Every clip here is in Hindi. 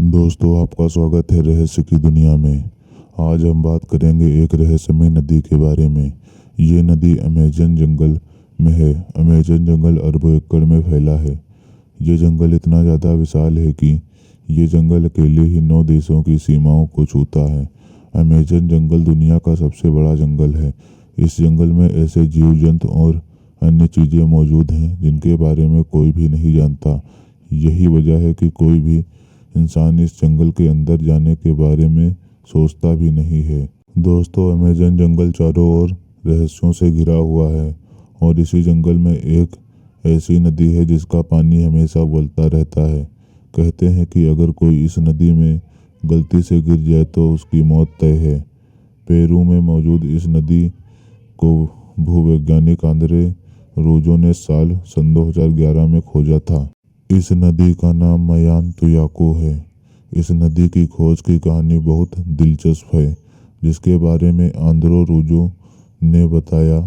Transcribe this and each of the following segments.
दोस्तों, आपका स्वागत है रहस्य की दुनिया में। आज हम बात करेंगे एक रहस्यमय नदी के बारे में। ये नदी अमेजन जंगल में है। अमेजन जंगल अरबों एकड़ में फैला है। ये जंगल इतना ज़्यादा विशाल है कि ये जंगल अकेले ही 9 देशों की सीमाओं को छूता है। अमेजन जंगल दुनिया का सबसे बड़ा जंगल है। इस जंगल में ऐसे जीव जंतु और अन्य चीज़ें मौजूद हैं जिनके बारे में कोई भी नहीं जानता। यही वजह है कि कोई भी इंसान इस जंगल के अंदर जाने के बारे में सोचता भी नहीं है। दोस्तों, अमेजन जंगल चारों ओर रहस्यों से घिरा हुआ है और इसी जंगल में एक ऐसी नदी है जिसका पानी हमेशा उबलता रहता है। कहते हैं कि अगर कोई इस नदी में गलती से गिर जाए तो उसकी मौत तय है। पेरू में मौजूद इस नदी को भूवैज्ञानिक आंद्रे रूजो ने साल सन 2011 में खोजा था। इस नदी का नाम मयानतुयाको है। इस नदी की खोज की कहानी बहुत दिलचस्प है, जिसके बारे में आंद्रो रूजो ने बताया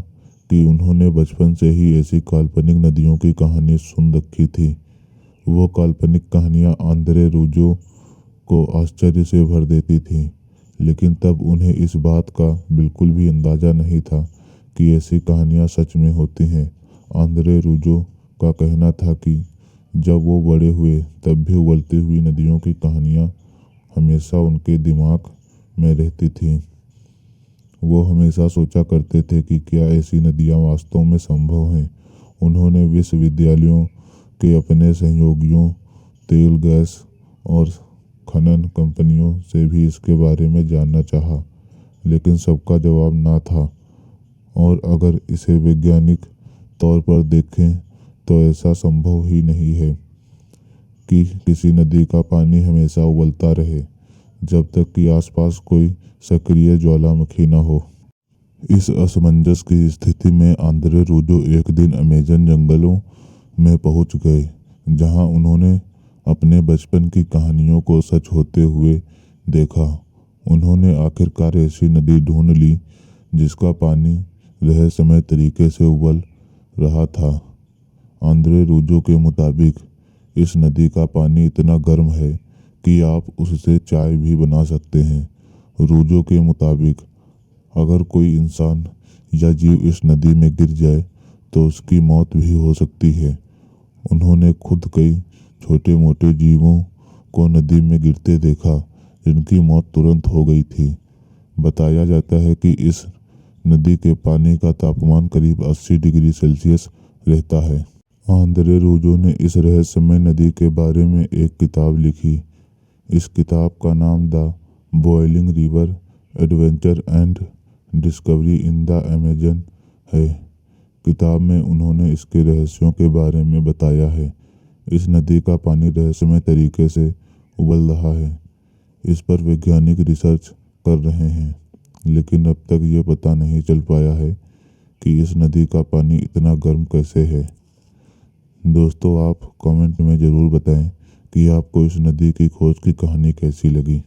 कि उन्होंने बचपन से ही ऐसी काल्पनिक नदियों की कहानी सुन रखी थी। वो काल्पनिक कहानियां आंद्रे रूजो को आश्चर्य से भर देती थी, लेकिन तब उन्हें इस बात का बिल्कुल भी अंदाजा नहीं था कि ऐसी कहानियां सच में होती हैं। आंद्रे रूजो का कहना था कि जब वो बड़े हुए तब भी उबलती हुई नदियों की कहानियाँ हमेशा उनके दिमाग में रहती थीं। वो हमेशा सोचा करते थे कि क्या ऐसी नदियाँ वास्तव में संभव हैं। उन्होंने विश्वविद्यालयों के अपने सहयोगियों, तेल, गैस और खनन कंपनियों से भी इसके बारे में जानना चाहा, लेकिन सबका जवाब ना था। और अगर इसे वैज्ञानिक तौर पर देखें तो ऐसा संभव ही नहीं है कि किसी नदी का पानी हमेशा उबलता रहे जब तक कि आसपास कोई सक्रिय ज्वालामुखी न हो। इस असमंजस की स्थिति में आंद्रे रूजो एक दिन अमेजन जंगलों में पहुंच गए, जहां उन्होंने अपने बचपन की कहानियों को सच होते हुए देखा। उन्होंने आखिरकार ऐसी नदी ढूंढ ली जिसका पानी रहस्यमय तरीके से उबल रहा था। आंद्रे रूजो के मुताबिक इस नदी का पानी इतना गर्म है कि आप उससे चाय भी बना सकते हैं। रूजो के मुताबिक अगर कोई इंसान या जीव इस नदी में गिर जाए तो उसकी मौत भी हो सकती है। उन्होंने खुद कई छोटे मोटे जीवों को नदी में गिरते देखा जिनकी मौत तुरंत हो गई थी। बताया जाता है कि इस नदी के पानी का तापमान करीब 80 डिग्री सेल्सियस रहता है। आंद्रे रूजो ने इस रहस्यमय नदी के बारे में एक किताब लिखी। इस किताब का नाम the boiling river adventure and discovery in the Amazon है। किताब में उन्होंने इसके रहस्यों के बारे में बताया है। इस नदी का पानी रहस्यमय तरीके से उबल रहा है। इस पर वैज्ञानिक रिसर्च कर रहे हैं, लेकिन अब तक ये पता नहीं चल पाया है कि इस नदी का पानी इतना गर्म कैसे है। दोस्तों, आप कमेंट में ज़रूर बताएं कि आपको इस नदी की खोज की कहानी कैसी लगी।